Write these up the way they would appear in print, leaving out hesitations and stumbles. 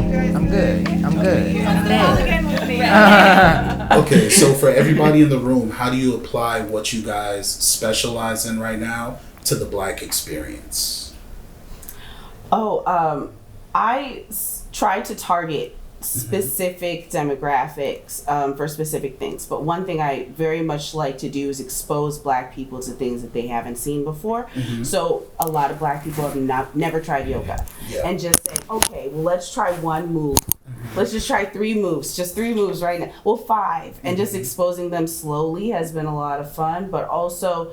I'm good. I'm good. Okay, so for everybody in the room, how do you apply what you guys specialize in right now to the Black experience? Try to target specific demographics for specific things. But one thing I very much like to do is expose Black people to things that they haven't seen before. So a lot of Black people have never tried yoga, and just say, okay, well, let's try one move. Let's just try 3 moves, just 3 moves right now. Well, 5, and just exposing them slowly has been a lot of fun. But also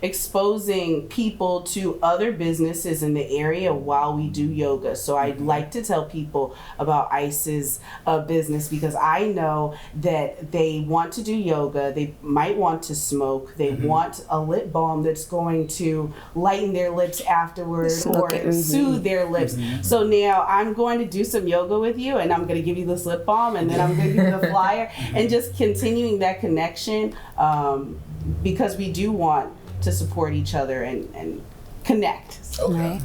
exposing people to other businesses in the area while we do yoga. So I'd like to tell people about ICE's business, because I know that they want to do yoga, they might want to smoke, they want a lip balm that's going to lighten their lips afterwards or soothe their lips. So now I'm going to do some yoga with you, and I'm going to give you this lip balm, and then I'm going to give you the flyer, and just continuing that connection, because we do want to support each other and connect. Okay.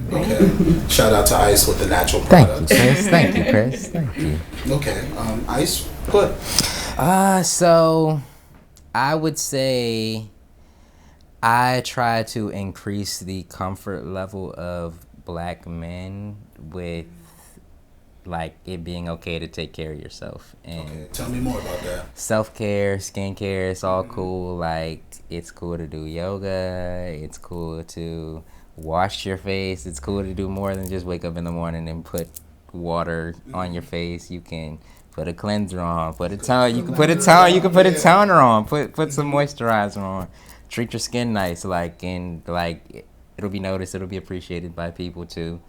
Shout out to Ice with the natural products. Thank you, Kris. Thank you. Okay. Ice, what? So I would say I try to increase the comfort level of Black men with like it being okay to take care of yourself. And tell me more about that. Self-care, skincare, it's all cool. Like, it's cool to do yoga, it's cool to wash your face, it's cool to do more than just wake up in the morning and put water on your face. You can put a cleanser on, put a tone, you can put a toner on, put some moisturizer on, treat your skin nice, it'll be noticed, it'll be appreciated by people too.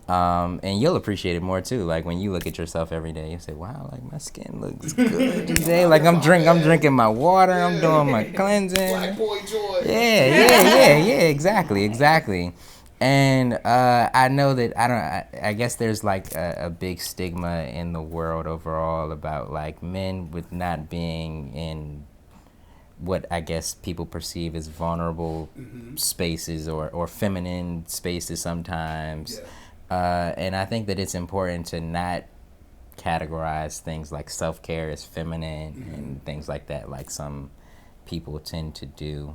And you'll appreciate it more too. Like when you look at yourself every day, you say, wow, like my skin looks good today. Like I'm drinking my water, I'm doing my cleansing. Black boy joy. Yeah, exactly. And I know that I guess there's like a big stigma in the world overall about like men with not being in what I guess people perceive as vulnerable spaces or feminine spaces sometimes. And I think that it's important to not categorize things like self-care as feminine and things like that, like some people tend to do.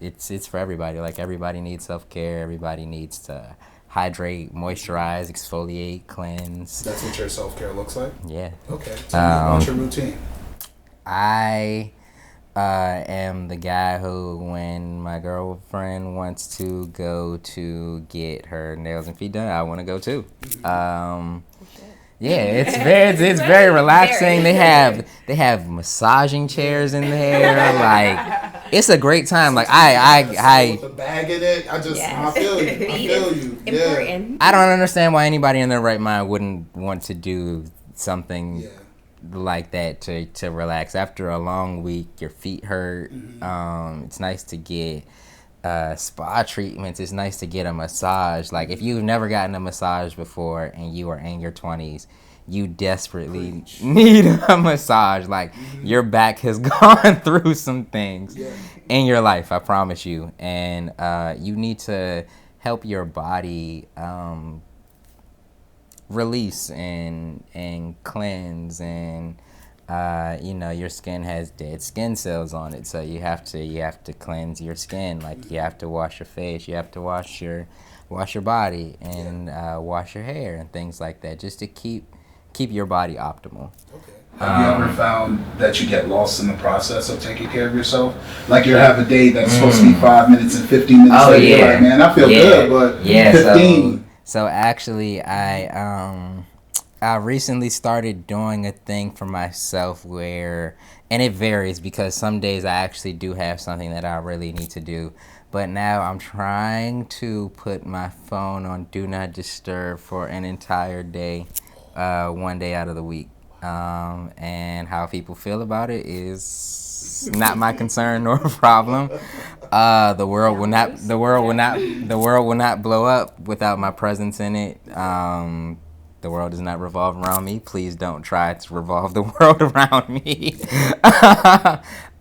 It's for everybody. Like everybody needs self-care. Everybody needs to hydrate, moisturize, exfoliate, cleanse. That's what your self-care looks like? Yeah. Okay. Tell me about your routine. I am the guy who, when my girlfriend wants to go to get her nails and feet done, I want to go too. Yeah, it's very relaxing. They have massaging chairs in there. Like it's a great time. Like I with a bag in it. I feel you. Important. I don't understand why anybody in their right mind wouldn't want to do something like that to relax after a long week. Your feet hurt. It's nice to get spa treatments. It's nice to get a massage. Like if you've never gotten a massage before and you are in your 20s, you desperately need a massage. Like your back has gone through some things in your life, I promise you, and you need to help your body release and cleanse, and your skin has dead skin cells on it, so you have to cleanse your skin. Like you have to wash your face, you have to wash your body, and wash your hair and things like that, just to keep your body optimal. Have you ever found that you get lost in the process of taking care of yourself? Like you have a day that's supposed to be 5 minutes and 15 minutes. Oh later, you're like, man, I feel good, but 15. So actually, I recently started doing a thing for myself where, and it varies because some days I actually do have something that I really need to do. But now I'm trying to put my phone on Do Not Disturb for an entire day, one day out of the week. And how people feel about it is not my concern nor problem. The world will not blow up without my presence in it. The The world does not revolve around me. Please don't try to revolve the world around me.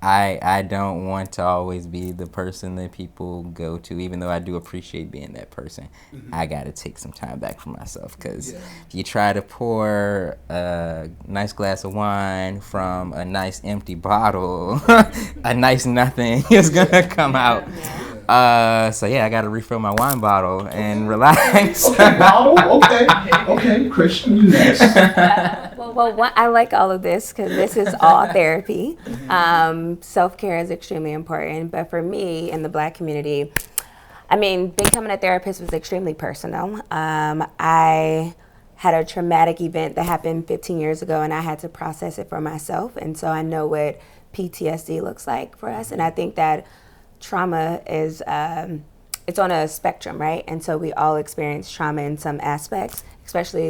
I don't want to always be the person that people go to, even though I do appreciate being that person. I got to take some time back for myself, because if you try to pour a nice glass of wine from a nice empty bottle, a nice nothing is going to come out. So yeah, I got to refill my wine bottle and relax. Okay, bottle. Okay. Christian, you next. I like all of this because this is all therapy. Self-care is extremely important, but for me in the Black community, I mean, becoming a therapist was extremely personal. I had a traumatic event that happened 15 years ago, and I had to process it for myself, and so I know what PTSD looks like for us, and I think that trauma is it's on a spectrum, right? And so we all experience trauma in some aspects, especially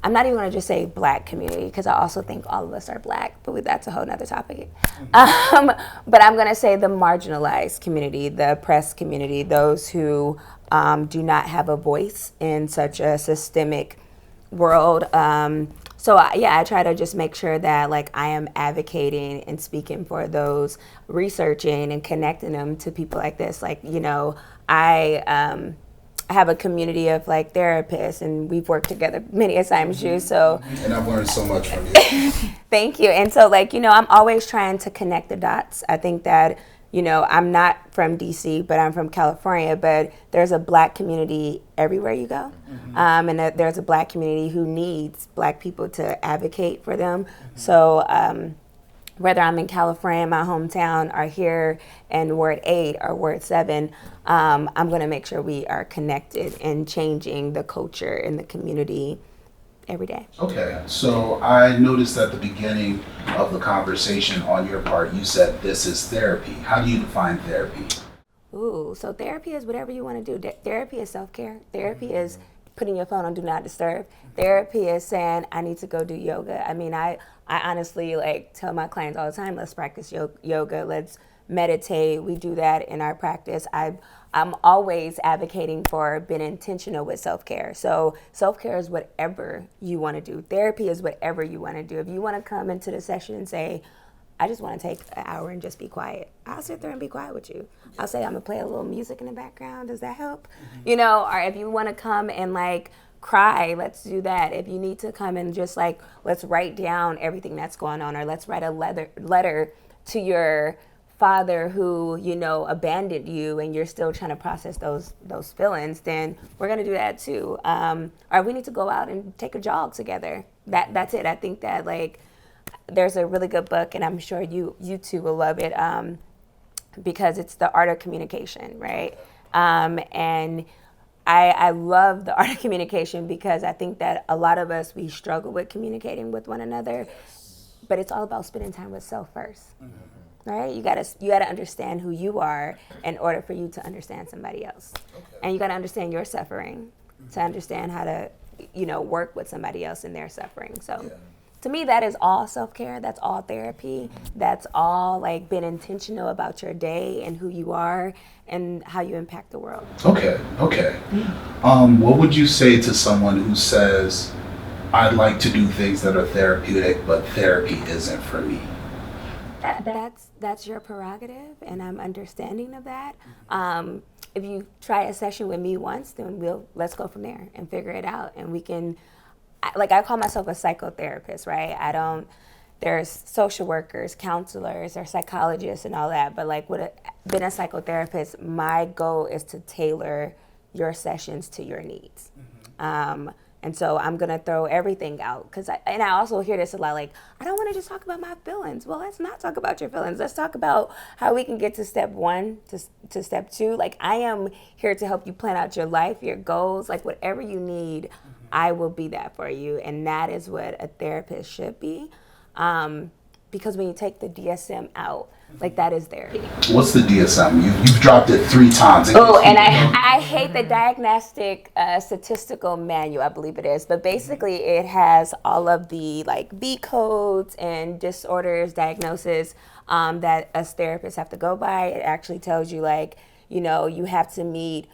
I'm not even going to just say Black community, because I also think all of us are Black, but that's a whole nother topic. But I'm going to say the marginalized community, the oppressed community, those who do not have a voice in such a systemic world. I try to just make sure that like I am advocating and speaking for those, researching and connecting them to people like this. Like, I have a community of like therapists, and we've worked together many times, you. So, and I've learned so much from you. Thank you. And so I'm always trying to connect the dots. I think that, I'm not from DC, but I'm from California, but there's a Black community everywhere you go. And there's a Black community who needs Black people to advocate for them. So whether I'm in California, my hometown, or here in Ward 8 or Ward 7, I'm going to make sure we are connected and changing the culture in the community every day. Okay, so I noticed at the beginning of the conversation on your part, you said this is therapy. How do you define therapy? Ooh, so therapy is whatever you want to do. Therapy is self-care. Therapy is putting your phone on Do Not Disturb. Therapy is saying, I need to go do yoga. I mean, I honestly tell my clients all the time, let's practice yoga, let's meditate. We do that in our practice. I'm always advocating for being intentional with self-care. So self-care is whatever you want to do. Therapy is whatever you want to do. If you want to come into the session and say, I just want to take an hour and just be quiet, I'll sit there and be quiet with you. I'll say I'm going to play a little music in the background. Does that help? Or if you want to come and cry, let's do that. If you need to come and just let's write down everything that's going on, or let's write a letter to your father who abandoned you and you're still trying to process those feelings, then we're going to do that too. Or we need to go out and take a jog together. That's it. I think that there's a really good book, and I'm sure you two will love it, because it's The Art of Communication, right? And I love The Art of Communication because I think that a lot of us, we struggle with communicating with one another, but it's all about spending time with self first. Right? You gotta understand who you are in order for you to understand somebody else. Okay. And you gotta understand your suffering to understand how to, work with somebody else in their suffering. So to me, that is all self-care. That's all therapy. That's all being intentional about your day and who you are and how you impact the world. Okay. What would you say to someone who says, I'd like to do things that are therapeutic, but therapy isn't for me? That's your prerogative, and I'm understanding of that. If you try a session with me once, then let's go from there and figure it out. And we can, I call myself a psychotherapist, right? There's social workers, counselors, or psychologists and all that, but being a psychotherapist, my goal is to tailor your sessions to your needs. And so I'm going to throw everything out. And I also hear this a lot, I don't want to just talk about my feelings. Well, let's not talk about your feelings. Let's talk about how we can get to step 1 to step 2. I am here to help you plan out your life, your goals, whatever you need, I will be that for you. And that is what a therapist should be. Because when you take the DSM out, that is therapy. What's the DSM? You've dropped it 3 times. Oh, and I hate the Diagnostic Statistical Manual, I believe it is. But basically, it has all of the B codes and disorders, diagnosis that us therapists have to go by. It actually tells you you have to meet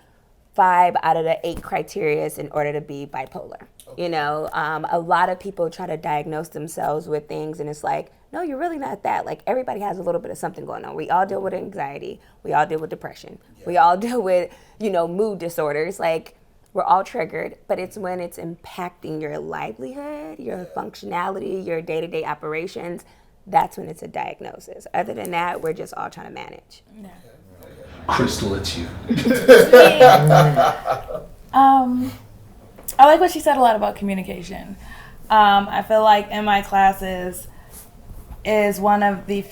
5 out of the 8 criterias in order to be bipolar. You know, a lot of people try to diagnose themselves with things, and it's like, no, you're really not that. Like, everybody has a little bit of something going on. We all deal with anxiety. We all deal with depression. We all deal with, you know, mood disorders. Like, we're all triggered, but it's when it's impacting your livelihood, your functionality, your day-to-day operations, that's when it's a diagnosis. Other than that, we're just all trying to manage. Yeah. Crystal, it's you. I like what she said a lot about communication. I feel like in my classes is one of the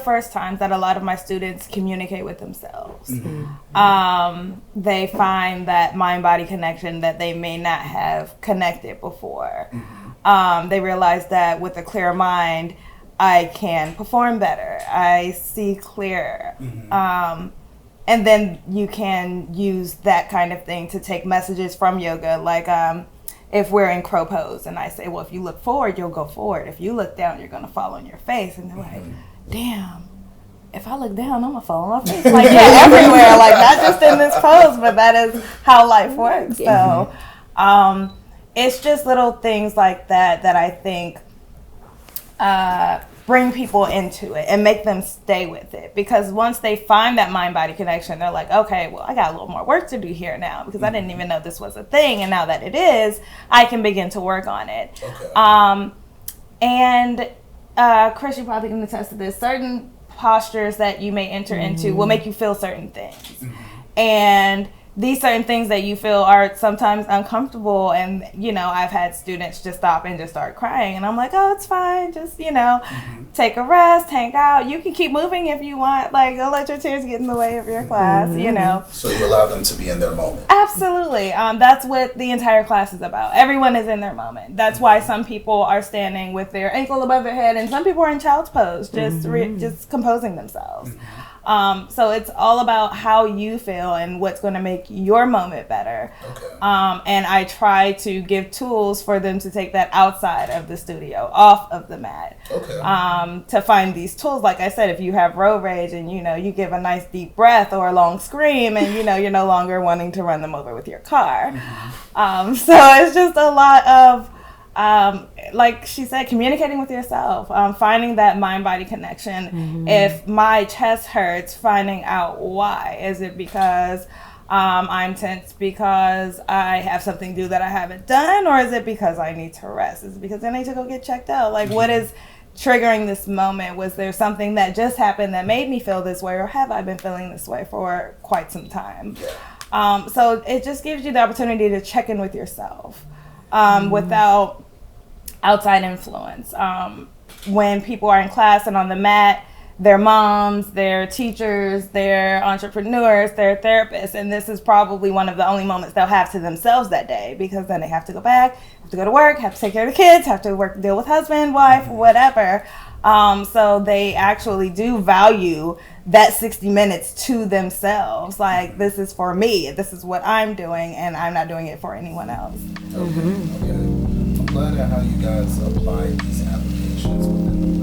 first times that a lot of my students communicate with themselves. They find that mind-body connection that they may not have connected before. They realize that with a clear mind, I can perform better. I see clearer. And then you can use that kind of thing to take messages from yoga. Like if we're in crow pose and I say, well, if you look forward, you'll go forward. If you look down, you're going to fall on your face. And they're like, damn, if I look down, I'm going to fall on my face. Like, yeah, everywhere. Like, not just in this pose, but that is how life works. So it's just little things like that that I think bring people into it and make them stay with it, because once they find that mind-body connection, they're like, okay, well, I got a little more work to do here now, because I didn't even know this was a thing, and now that it is, I can begin to work on it. And Kris, you probably can attest to this, certain postures that you may enter into will make you feel certain things, and these certain things that you feel are sometimes uncomfortable. And, you know, I've had students just stop and just start crying. And I'm like, oh, it's fine. Just, you know, take a rest, hang out. You can keep moving if you want. Like, don't let your tears get in the way of your class, you know. So you allow them to be in their moment. Absolutely. That's what the entire class is about. Everyone is in their moment. That's why some people are standing with their ankle above their head and some people are in child's pose, just composing themselves. So it's all about how you feel and what's going to make your moment better. And I try to give tools for them to take that outside of the studio, off of the mat. To find these tools, like I said, if you have road rage and, you know, you give a nice deep breath or a long scream and, you know, you're no longer wanting to run them over with your car. So it's just a lot of, like she said, communicating with yourself, finding that mind-body connection. If my chest hurts, finding out why. Is it because I'm tense because I have something to do that I haven't done, or is it because I need to rest? Is it because I need to go get checked out? Like, what is triggering this moment? Was there something that just happened that made me feel this way, or have I been feeling this way for quite some time? So it just gives you the opportunity to check in with yourself. Without outside influence. When people are in class and on the mat, they're moms, they're teachers, they're entrepreneurs, they're therapists, and this is probably one of the only moments they'll have to themselves that day, because then they have to go back, have to go to work, have to take care of the kids, have to deal with husband, wife, whatever. So they actually do value that 60 minutes to themselves. Like, this is for me, this is what I'm doing, and I'm not doing it for anyone else. I'm glad at how you guys apply these applications within the